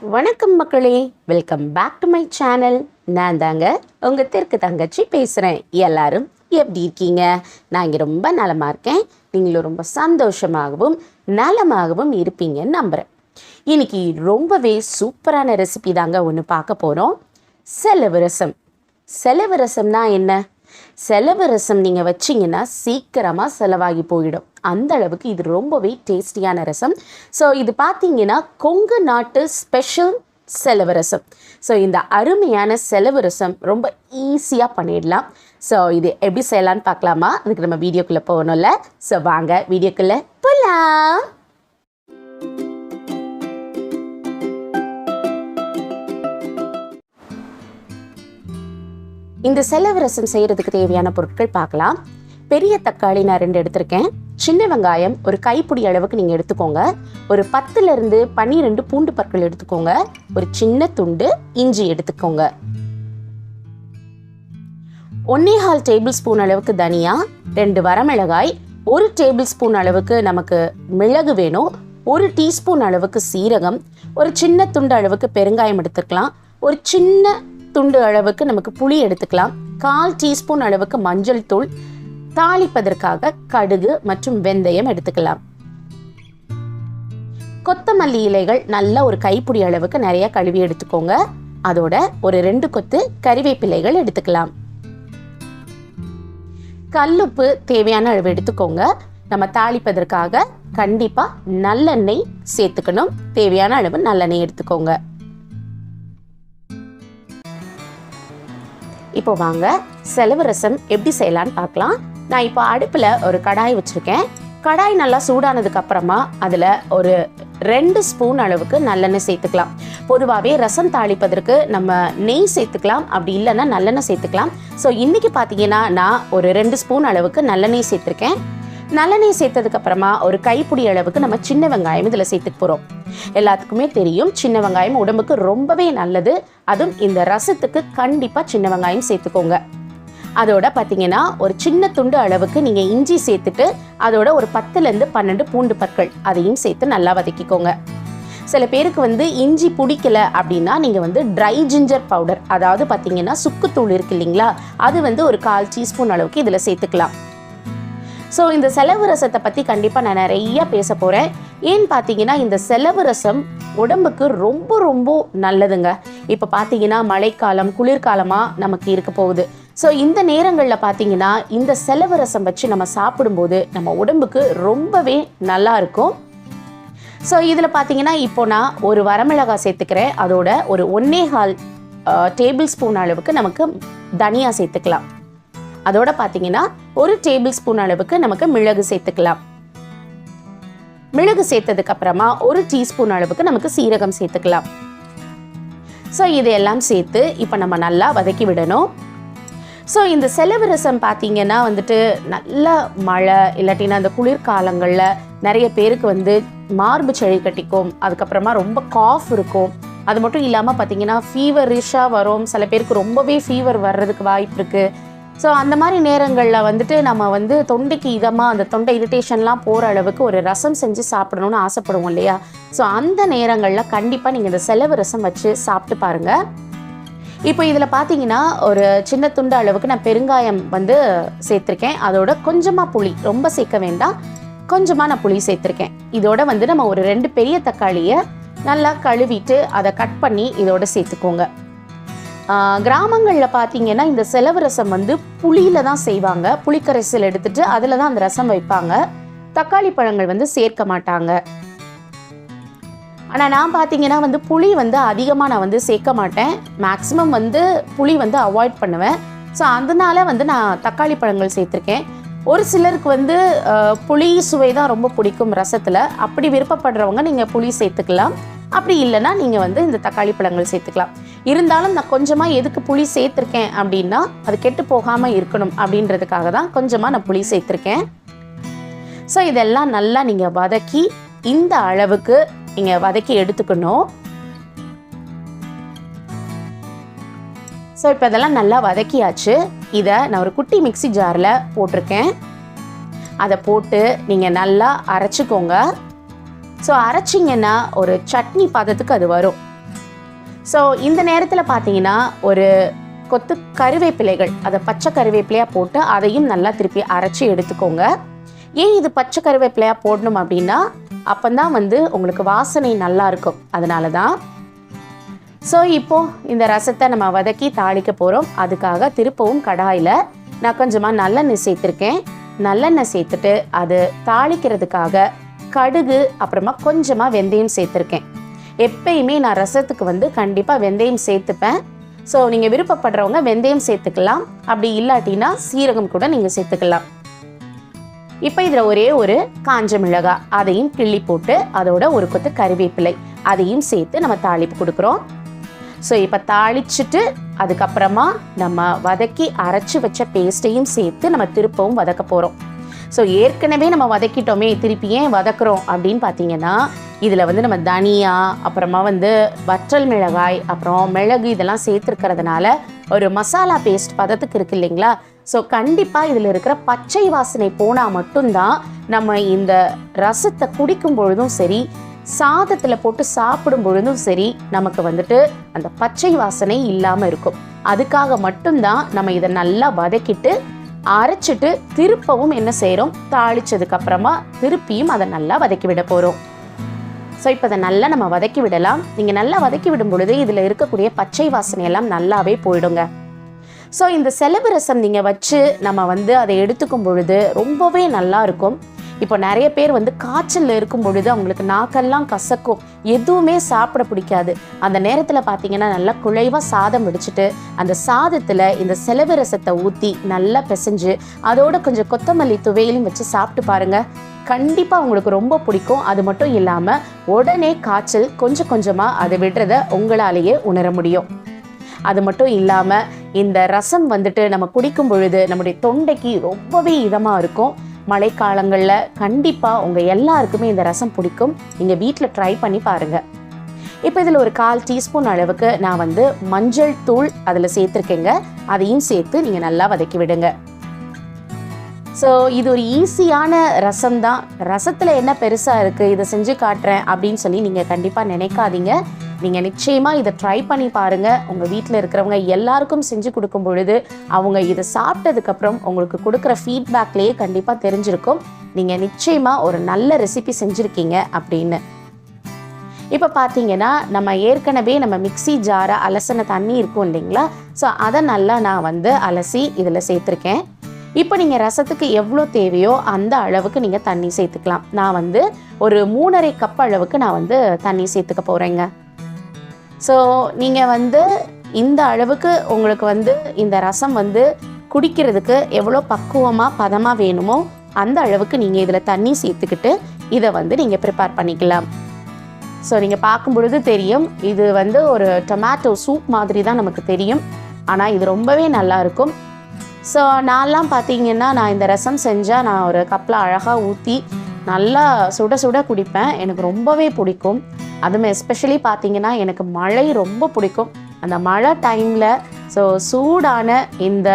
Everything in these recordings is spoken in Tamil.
வணக்கம் மக்களே, welcome back to my channel. நான் தாங்க உங்கள் தெற்கு தங்கச்சி பேசுகிறேன். எல்லாரும் எப்படி இருக்கீங்க? நான் இங்கே ரொம்ப நலமாக இருக்கேன். நீங்களும் ரொம்ப சந்தோஷமாகவும் நலமாகவும் இருப்பீங்கன்னு நம்புகிறேன். இன்றைக்கி ரொம்பவே சூப்பரான ரெசிபி தாங்க ஒன்று பார்க்க போகிறோம். செலவு ரசம். செலவு ரசம்னா என்ன? செலவு ரசம் நீங்கள் வச்சிங்கன்னா சீக்கிரமாக செலவாகி போயிடும். அந்த அளவுக்கு இது ரொம்பவே டேஸ்டியான ரசம். ஸோ இது பார்த்தீங்கன்னா கொங்கு நாட்டு ஸ்பெஷல் செலவு ரசம். ஸோ இந்த அருமையான செலவு ரசம் ரொம்ப ஈஸியாக பண்ணிடலாம். ஸோ இது எப்படி செய்யலான்னு பார்க்கலாமா? அதுக்கு நம்ம வீடியோக்குள்ளே போகணும்ல. ஸோ வாங்க வீடியோக்குள்ளே போகலாம். இந்த செலவு ரசம் செய்கிறதுக்கு தேவையான பொருட்கள் பார்க்கலாம். பெரிய தக்காளி நான் 2 எடுத்திருக்கேன். சின்ன வெங்காயம் ஒரு கைப்பிடி அளவுக்கு நீங்கள் எடுத்துக்கோங்க. ஒரு 10லிருந்து 12 பூண்டு பற்கள் எடுத்துக்கோங்க. ஒரு சின்ன துண்டு இஞ்சி எடுத்துக்கோங்க. 1.25 டேபிள் ஸ்பூன் அளவுக்கு தனியா, 2 வரமிளகாய், 1 டேபிள் ஸ்பூன் அளவுக்கு நமக்கு மிளகு வேணும், 1 டீஸ்பூன் அளவுக்கு சீரகம், ஒரு சின்ன துண்டு அளவுக்கு பெருங்காயம் எடுத்துக்கலாம், ஒரு சின்ன துண்டு அளவுக்கு நமக்கு புளி எடுத்துக்கலாம், 1/4 டீஸ்பூன் அளவுக்கு மஞ்சள் தூள், தாளிப்பதற்காக கடுகு மற்றும் வெந்தயம் எடுத்துக்கலாம். கொத்தமல்லி இலைகள் நல்லா ஒரு கைப்பிடி அளவுக்கு நிறைய கழுவி எடுத்துக்கோங்க. அதோட ஒரு 2 கொத்து கறிவேப்பிலைகள் எடுத்துக்கலாம். கல்லுப்பு தேவையான அளவு எடுத்துக்கோங்க. நம்ம தாளிப்பதற்காக கண்டிப்பா நல்லெண்ணெய் சேர்த்துக்கணும். தேவையான அளவு நல்லெண்ணெய் எடுத்துக்கோங்க. இப்போ வாங்க செலவு ரசம் எப்படி செய்யலான்னு பார்க்கலாம். நான் இப்போ அடுப்பில் ஒரு கடாய் வச்சுருக்கேன். கடாய் நல்லா சூடானதுக்கு அப்புறமா அதில் ஒரு 2 ஸ்பூன் அளவுக்கு நல்லெண்ணெய் சேர்த்துக்கலாம். பொதுவாகவே ரசம் தாளிப்பதற்கு நம்ம நெய் சேர்த்துக்கலாம், அப்படி இல்லைன்னா நல்லெண்ணெய் சேர்த்துக்கலாம். ஸோ இன்றைக்கி பார்த்தீங்கன்னா நான் ஒரு 2 ஸ்பூன் அளவுக்கு நல்லெண்ணெய் சேர்த்துருக்கேன். நல்லெண்ணெய் சேர்த்ததுக்கு அப்புறமா ஒரு கைப்பிடி அளவுக்கு நம்ம சின்ன வெங்காயம் இதில் சேர்த்துக்க போகிறோம். எல்லாத்துக்குமே தெரியும் சின்ன வெங்காயம் உடம்புக்கு ரொம்பவே நல்லது. அதுவும் இந்த ரசத்துக்கு கண்டிப்பாக சின்ன வெங்காயம் சேர்த்துக்கோங்க. அதோட பார்த்தீங்கன்னா ஒரு சின்ன துண்டு அளவுக்கு நீங்கள் இஞ்சி சேர்த்துட்டு அதோட ஒரு 10லிருந்து 12 பூண்டு பற்கள் அதையும் சேர்த்து நல்லா வதக்கிக்கோங்க. சில பேருக்கு இஞ்சி பிடிக்கல அப்படின்னா நீங்கள் ட்ரை ஜிஞ்சர் பவுடர், அதாவது பார்த்தீங்கன்னா சுக்குத்தூள் இருக்கு இல்லைங்களா, அது ஒரு 1/4 டீஸ்பூன் அளவுக்கு இதில் சேர்த்துக்கலாம். ஸோ இந்த செலவு ரசத்தை பற்றி கண்டிப்பாக நான் நிறைய பேச போகிறேன். ஏன்னு பார்த்தீங்கன்னா இந்த செலவு ரசம் உடம்புக்கு ரொம்ப ரொம்ப நல்லதுங்க. இப்போ பார்த்தீங்கன்னா மழைக்காலம் குளிர்காலமாக நமக்கு இருக்க போகுது. ஸோ இந்த நேரங்களில் பார்த்தீங்கன்னா இந்த செலவு ரசம் வச்சு நம்ம சாப்பிடும்போது நம்ம உடம்புக்கு ரொம்பவே நல்லா இருக்கும். ஸோ இதில் பார்த்தீங்கன்னா இப்போ நான் ஒரு வரமிளகாய் சேர்த்துக்கிறேன். அதோட ஒரு 1.25 டேபிள் ஸ்பூன் அளவுக்கு நமக்கு தனியா சேர்த்துக்கலாம். அதோட பார்த்தீங்கன்னா 1 டேபிள் ஸ்பூன் அளவுக்கு நமக்கு மிளகு சேர்த்துக்கலாம். மிளகு சேர்த்ததுக்கு அப்புறமா 1 டீஸ்பூன் அளவுக்கு நமக்கு சீரகம் சேர்த்துக்கலாம். ஸோ இதையெல்லாம் சேர்த்து இப்போ நம்ம நல்லா வதக்கி விடணும். ஸோ இந்த செலவு ரசம் பார்த்தீங்கன்னா நல்ல மழை இல்லாட்டினா அந்த குளிர்காலங்களில் நிறைய பேருக்கு மார்பு சளி கட்டிக்கும். அதுக்கப்புறமா ரொம்ப காஃப் இருக்கும். அது மட்டும் இல்லாமல் பார்த்தீங்கன்னா ஃபீவரிஷாக வரும். சில பேருக்கு ரொம்பவே ஃபீவர் வர்றதுக்கு வாய்ப்பு இருக்குது. ஸோ அந்த மாதிரி நேரங்களில் நம்ம தொண்டைக்கு இதமாக அந்த தொண்டை இரிட்டேஷன்லாம் போகிற அளவுக்கு ஒரு ரசம் செஞ்சு சாப்பிடணும்னு ஆசைப்படுவோம் இல்லையா? ஸோ அந்த நேரங்களில் கண்டிப்பாக நீங்கள் இந்த செலவு ரசம் வச்சு சாப்பிட்டு பாருங்கள். இப்போ இதில் பார்த்தீங்கன்னா ஒரு சின்ன துண்டு அளவுக்கு நான் பெருங்காயம் சேர்த்துருக்கேன். அதோட கொஞ்சமாக புளி, ரொம்ப சேர்க்க வேண்டாம், கொஞ்சமாக நான் புளி சேர்த்துருக்கேன். இதோட நம்ம ஒரு 2 பெரிய தக்காளியை நல்லா கழுவிட்டு அதை கட் பண்ணி இதோட சேர்த்துக்கோங்க. கிராமங்களில் பார்த்தீங்கன்னா இந்த செலவு ரசம் புளியில தான் செய்வாங்க. புளிக்கரைசல் எடுத்துட்டு அதில் தான் அந்த ரசம் வைப்பாங்க. தக்காளி பழங்கள் சேர்க்க மாட்டாங்க. ஆனால் நான் பார்த்தீங்கன்னா புளி அதிகமாக நான் சேர்க்க மாட்டேன். மேக்ஸிமம் புளி அவாய்ட் பண்ணுவேன். ஸோ அதனால நான் தக்காளி பழங்கள் சேர்த்துருக்கேன். ஒரு சிலருக்கு புளி சுவை தான் ரொம்ப பிடிக்கும் ரசத்தில். அப்படி விருப்பப்படுறவங்க நீங்கள் புளி சேர்த்துக்கலாம். அப்படி இல்லைன்னா நீங்கள் இந்த தக்காளி பழங்கள் சேர்த்துக்கலாம். இருந்தாலும் நான் கொஞ்சமாக எதுக்கு புளி சேர்த்துருக்கேன் அப்படின்னா அது கெட்டு போகாமல் இருக்கணும் அப்படின்றதுக்காக தான் கொஞ்சமாக நான் புளி சேர்த்துருக்கேன். ஸோ இதெல்லாம் நல்லா நீங்கள் வதக்கி இந்த அளவுக்கு நீங்கள் வதக்கி எடுத்துக்கணும். ஸோ இப்போ இதெல்லாம் நல்லா வதக்கியாச்சு. இதை நான் ஒரு குட்டி மிக்ஸி ஜாரில் போட்டிருக்கேன். அதை போட்டு நீங்கள் நல்லா அரைச்சிக்கோங்க. ஸோ அரைச்சிங்கன்னா ஒரு சட்னி பதத்துக்கு அது வரும். ஸோ இந்த நேரத்தில் பார்த்தீங்கன்னா ஒரு கொத்து கருவேப்பிலைகள், அதை பச்சை கருவேப்பிலையாக போட்டு அதையும் நல்லா திருப்பி அரைச்சி எடுத்துக்கோங்க. ஏன் இது பச்சை கருவேப்பிலையாக போடணும் அப்படின்னா அப்போதான் வந்து உங்களுக்கு வாசனை நல்லா இருக்கும், அதனால தான். ஸோ இப்போது இந்த ரசத்தை நம்ம வதக்கி தாளிக்க போகிறோம். அதுக்காக திருப்பவும் கடாயில் நான் கொஞ்சமாக நல்லெண்ணெய் சேர்த்துருக்கேன். நல்லெண்ணெய் சேர்த்துட்டு அது தாளிக்கிறதுக்காக கடுகு அப்புறமா கொஞ்சமாக வெந்தயம் சேர்த்துருக்கேன். எப்பயுமே நான் ரசத்துக்கு வந்து கண்டிப்பாக வெந்தயம் சேர்த்துப்பேன். ஸோ நீங்கள் விருப்பப்படுறவங்க வெந்தயம் சேர்த்துக்கலாம், அப்படி இல்லாட்டினா சீரகம் கூட நீங்கள் சேர்த்துக்கலாம். இப்போ இதில் ஒரே ஒரு காஞ்ச மிளகாய் அதையும் கிள்ளி போட்டு அதோட ஒரு கொத்து கருவேப்பிலை அதையும் சேர்த்து நம்ம தாளிப்பு கொடுக்குறோம். ஸோ இப்போ தாளிச்சுட்டு அதுக்கப்புறமா நம்ம வதக்கி அரைச்சி வச்ச பேஸ்ட்டையும் சேர்த்து நம்ம திருப்பவும் வதக்க போகிறோம். ஸோ ஏற்கனவே நம்ம வதக்கிட்டோமே, திருப்பி ஏன் வதக்குறோம் அப்படின்னு பார்த்தீங்கன்னா இதில் வந்து நம்ம தனியா அப்புறமா வந்து வற்றல் மிளகாய் அப்புறம் மிளகு இதெல்லாம் சேர்த்துருக்கிறதுனால ஒரு மசாலா பேஸ்ட் பதத்துக்கு இருக்கு இல்லைங்களா. ஸோ கண்டிப்பாக இதில் இருக்கிற பச்சை வாசனை போனால் மட்டும்தான் நம்ம இந்த ரசத்தை குடிக்கும் பொழுதும் சரி, சாதத்தில் போட்டு சாப்பிடும் பொழுதும் சரி, நமக்கு வந்துட்டு அந்த பச்சை வாசனை இல்லாமல் இருக்கும். அதுக்காக மட்டும்தான் நம்ம இதை நல்லா வதக்கிட்டு அரைச்சிட்டு திருப்பவும் என்ன செய்கிறோம், தாளிச்சதுக்கு அப்புறமா திருப்பியும் அதை நல்லா வதக்கி விட போகிறோம். ஸோ இப்போ அதை நல்லா நம்ம வதக்கி விடலாம். நீங்கள் நல்லா வதக்கி விடும் பொழுது இதில் இருக்கக்கூடிய பச்சை வாசனையெல்லாம் நல்லாவே போயிடுங்க. ஸோ இந்த செலவு ரசம் நீங்கள் வச்சு நம்ம வந்து அதை எடுத்துக்கும் பொழுது ரொம்பவே நல்லா இருக்கும். இப்போ நிறைய பேர் வந்து காய்ச்சலில் இருக்கும் பொழுது அவங்களுக்கு நாக்கெல்லாம் கசக்கும், எதுவுமே சாப்பிட பிடிக்காது. அந்த நேரத்தில் பார்த்தீங்கன்னா நல்லா குழைவாக சாதம் வடிச்சிட்டு அந்த சாதத்தில் இந்த செலவு ரசத்தை ஊற்றி நல்லா பிசைஞ்சு அதோட கொஞ்சம் கொத்தமல்லி துவையிலும் வச்சு சாப்பிட்டு பாருங்கள். கண்டிப்பாக உங்களுக்கு ரொம்ப பிடிக்கும். அது மட்டும் இல்லாமல் உடனே காய்ச்சல் கொஞ்சம் கொஞ்சமாக அதை விடுறத உங்களாலேயே உணர முடியும். அது மட்டும் இல்லாமல் இந்த ரசம் வந்துட்டு நம்ம குடிக்கும் பொழுது நம்முடைய தொண்டைக்கு ரொம்பவே இதமாக இருக்கும். மழைக்காலங்களில் கண்டிப்பாக உங்கள் எல்லாருக்குமே இந்த ரசம் பிடிக்கும். நீங்கள் வீட்டில் ட்ரை பண்ணி பாருங்கள். இப்போ இதில் ஒரு 1/4 டீஸ்பூன் அளவுக்கு நான் வந்து மஞ்சள் தூள் அதில் சேர்த்துருக்கேங்க. அதையும் சேர்த்து நீங்கள் நல்லா வதக்கி விடுங்க. ஸோ இது ஒரு ஈஸியான ரசம் தான். ரசத்தில் என்ன பெருசாக இருக்குது, இதை செஞ்சு காட்டுறேன் அப்படின்னு சொல்லி நீங்கள் கண்டிப்பாக நினைக்காதீங்க. நீங்கள் நிச்சயமாக இதை ட்ரை பண்ணி பாருங்கள். உங்கள் வீட்டில் இருக்கிறவங்க எல்லாருக்கும் செஞ்சு கொடுக்கும் பொழுது அவங்க இதை சாப்பிட்டதுக்கப்புறம் உங்களுக்கு கொடுக்குற ஃபீட்பேக்லேயே கண்டிப்பாக தெரிஞ்சிருக்கும் நீங்கள் நிச்சயமாக ஒரு நல்ல ரெசிபி செஞ்சுருக்கீங்க அப்படின்னு. இப்போ பார்த்தீங்கன்னா நம்ம ஏற்கனவே நம்ம மிக்ஸி ஜாரை அலசின தண்ணி இருக்கும் இல்லைங்களா. ஸோ அதை நல்லா நான் வந்து அலசி இதில் சேர்த்துருக்கேன். இப்போ நீங்கள் ரசத்துக்கு எவ்வளோ தேவையோ அந்த அளவுக்கு நீங்கள் தண்ணி சேர்த்துக்கலாம். நான் வந்து ஒரு 3½ கப் அளவுக்கு நான் வந்து தண்ணி சேர்த்துக்க போகிறேங்க. ஸோ நீங்கள் வந்து இந்த அளவுக்கு உங்களுக்கு வந்து இந்த ரசம் வந்து குடிக்கிறதுக்கு எவ்வளோ பக்குவமாக பதமாக வேணுமோ அந்த அளவுக்கு நீங்கள் இதில் தண்ணி சேர்த்துக்கிட்டு இதை வந்து நீங்கள் ப்ரிப்பேர் பண்ணிக்கலாம். ஸோ நீங்கள் பார்க்கும் பொழுது தெரியும், இது வந்து ஒரு டொமேட்டோ சூப் மாதிரி தான் நமக்கு தெரியும். ஆனால் இது ரொம்பவே நல்லாயிருக்கும். ஸோ நான்லாம் பார்த்தீங்கன்னா நான் இந்த ரசம் செஞ்சால் நான் ஒரு கப்பில் அழகாக ஊற்றி நல்லா சுட சுட குடிப்பேன். எனக்கு ரொம்பவே பிடிக்கும். அதுவும் எஸ்பெஷலி பார்த்தீங்கன்னா எனக்கு மழை ரொம்ப பிடிக்கும். அந்த மழை டைமில் ஸோ சூடான இந்த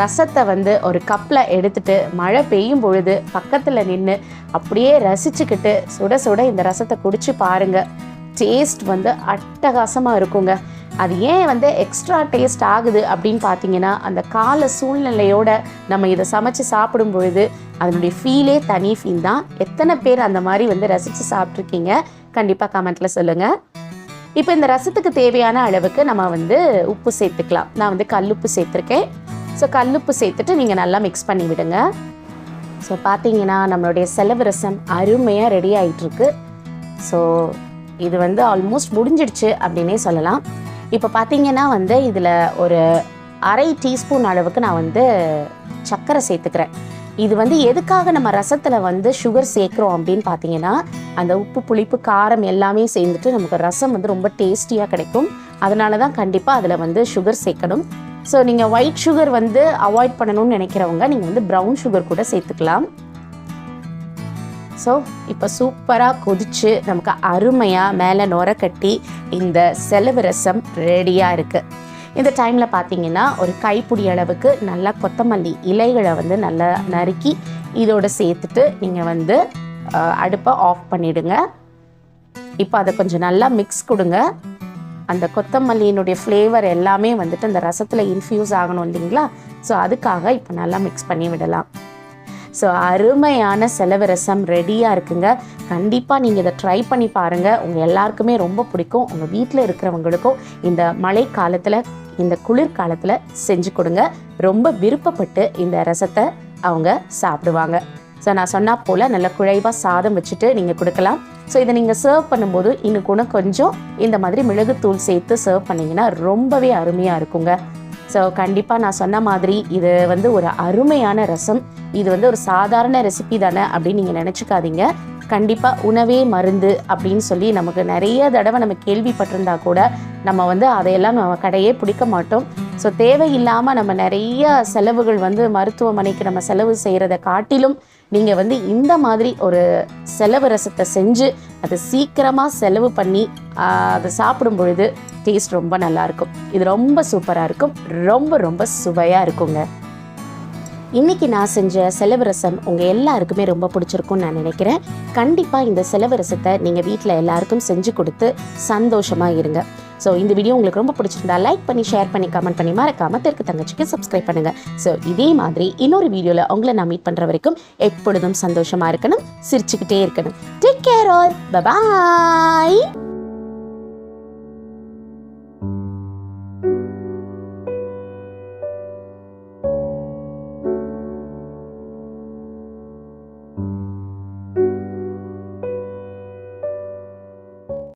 ரசத்தை வந்து ஒரு கப்பில் எடுத்துகிட்டு மழை பெய்யும் பொழுது பக்கத்தில் நின்று அப்படியே ரசிச்சுக்கிட்டு சுட சுட இந்த ரசத்தை குடிச்சு பாருங்கள். டேஸ்ட் வந்து அட்டகாசமாக இருக்குங்க. அது ஏன் வந்து எக்ஸ்ட்ரா டேஸ்ட் ஆகுது அப்படின்னு பார்த்தீங்கன்னா அந்த கால சூழ்நிலையோட நம்ம இதை சமைச்சு சாப்பிடும் பொழுது அதனுடைய ஃபீலே தனி ஃபீல் தான். எத்தனை பேர் அந்த மாதிரி வந்து ரசித்து சாப்பிட்ருக்கீங்க கண்டிப்பாக கமெண்ட்டில் சொல்லுங்கள். இப்போ இந்த ரசத்துக்கு தேவையான அளவுக்கு நம்ம வந்து உப்பு சேர்த்துக்கலாம். நான் வந்து கல்லுப்பு சேர்த்துருக்கேன். ஸோ கல்லுப்பு சேர்த்துட்டு நீங்கள் நல்லா மிக்ஸ் பண்ணி விடுங்க. ஸோ பார்த்தீங்கன்னா நம்மளுடைய செலவு ரசம் அருமையாக ரெடி ஆகிட்டுருக்கு. ஸோ இது வந்து ஆல்மோஸ்ட் முடிஞ்சிடுச்சு அப்படின்னே சொல்லலாம். இப்போ பார்த்தீங்கன்னா வந்து இதில் ஒரு 1/2 டீஸ்பூன் அளவுக்கு நான் வந்து சர்க்கரை சேர்த்துக்கிறேன். இது வந்து எதுக்காக நம்ம ரசத்தில் வந்து சுகர் சேர்க்குறோம் அப்படின்னு பார்த்தீங்கன்னா அந்த உப்பு புளிப்பு காரம் எல்லாமே சேர்ந்துட்டு நமக்கு ரசம் வந்து ரொம்ப டேஸ்டியாக கிடைக்கும். அதனால தான் கண்டிப்பாக அதில் வந்து சுகர் சேர்க்கணும். ஸோ நீங்கள் ஒயிட் சுகர் வந்து அவாய்ட் பண்ணணும்னு நினைக்கிறவங்க நீங்கள் வந்து ப்ரௌன் சுகர் கூட சேர்த்துக்கலாம். ஸோ இப்போ சூப்பராக கொதிச்சு நமக்கு அருமையாக மேலே நுர கட்டி இந்த செலவு ரசம் ரெடியாக இருக்குது. இந்த டைமில் பார்த்தீங்கன்னா ஒரு கைப்பிடி அளவுக்கு நல்லா கொத்தமல்லி இலைகளை வந்து நல்லா நறுக்கி இதோட சேர்த்துட்டு நீங்கள் வந்து அடுப்பை ஆஃப் பண்ணிவிடுங்க. இப்போ அதை கொஞ்சம் நல்லா மிக்ஸ் கொடுங்க. அந்த கொத்தமல்லியினுடைய ஃப்ளேவர் எல்லாமே வந்துட்டு அந்த ரசத்தில் இன்ஃப்யூஸ் ஆகணும் இல்லைங்களா? ஸோ அதுக்காக இப்போ நல்லா மிக்ஸ் பண்ணி விடலாம். ஸோ அருமையான செலவு ரசம் ரெடியாக இருக்குங்க. கண்டிப்பாக நீங்கள் இதை ட்ரை பண்ணி பாருங்கள். உங்கள் எல்லாருக்குமே ரொம்ப பிடிக்கும். உங்கள் வீட்டில் இருக்கிறவங்களுக்கும் இந்த மழை காலத்தில், இந்த குளிர்காலத்தில் செஞ்சு கொடுங்க. ரொம்ப விருப்பப்பட்டு இந்த ரசத்தை அவங்க சாப்பிடுவாங்க. ஸோ நான் சொன்னால் போல் நல்ல குழைவாக சாதம் வச்சுட்டு நீங்கள் கொடுக்கலாம். ஸோ இதை நீங்கள் சர்வ் பண்ணும்போது இன்னும் கூட கொஞ்சம் இந்த மாதிரி மிளகுத்தூள் சேர்த்து சர்வ் பண்ணிங்கன்னா ரொம்பவே அருமையாக இருக்குங்க. ஸோ கண்டிப்பாக நான் சொன்ன மாதிரி இது வந்து ஒரு அருமையான ரசம். இது வந்து ஒரு சாதாரண ரெசிபி தானே அப்படின்னு நீங்கள் நினச்சிக்காதீங்க. கண்டிப்பாக உணவே மருந்து அப்படின்னு சொல்லி நமக்கு நிறைய தடவை நம்ம கேள்விப்பட்டிருந்தா கூட நம்ம வந்து அதையெல்லாம் நம்ம கடையே பிடிக்க மாட்டோம். ஸோ தேவையில்லாமல் நம்ம நிறைய செலவுகள் வந்து மருத்துவமனைக்கு நம்ம செலவு செய்கிறத காட்டிலும் நீங்கள் வந்து இந்த மாதிரி ஒரு செலவு ரசத்தை செஞ்சு அதை சீக்கிரமாக செலவு பண்ணி அதை சாப்பிடும் பொழுது டேஸ்ட் ரொம்ப நல்லாயிருக்கும். இது ரொம்ப சூப்பராக இருக்கும். ரொம்ப ரொம்ப சுவையாக இருக்குங்க. இன்றைக்கி நான் செஞ்ச செலவு ரசம் உங்கள் எல்லாருக்குமே ரொம்ப பிடிச்சிருக்கும்னு நான் நினைக்கிறேன். கண்டிப்பாக இந்த செலவு ரசத்தை நீங்கள் வீட்டில் எல்லாருக்கும் செஞ்சு கொடுத்து சந்தோஷமாக இருங்க. ஸோ இந்த வீடியோ உங்களுக்கு ரொம்ப பிடிச்சிருந்தா லைக் பண்ணி, ஷேர் பண்ணி, கமெண்ட் பண்ணி, மறக்காமல் தெற்கு தங்கச்சிக்கு சப்ஸ்கிரைப் பண்ணுங்கள். ஸோ இதே மாதிரி இன்னொரு வீடியோவில் உங்களை நான் மீட் பண்ணுற வரைக்கும் எப்பொழுதும் சந்தோஷமாக இருக்கணும், சிரிச்சுக்கிட்டே இருக்கணும். Take care all. Bye bye.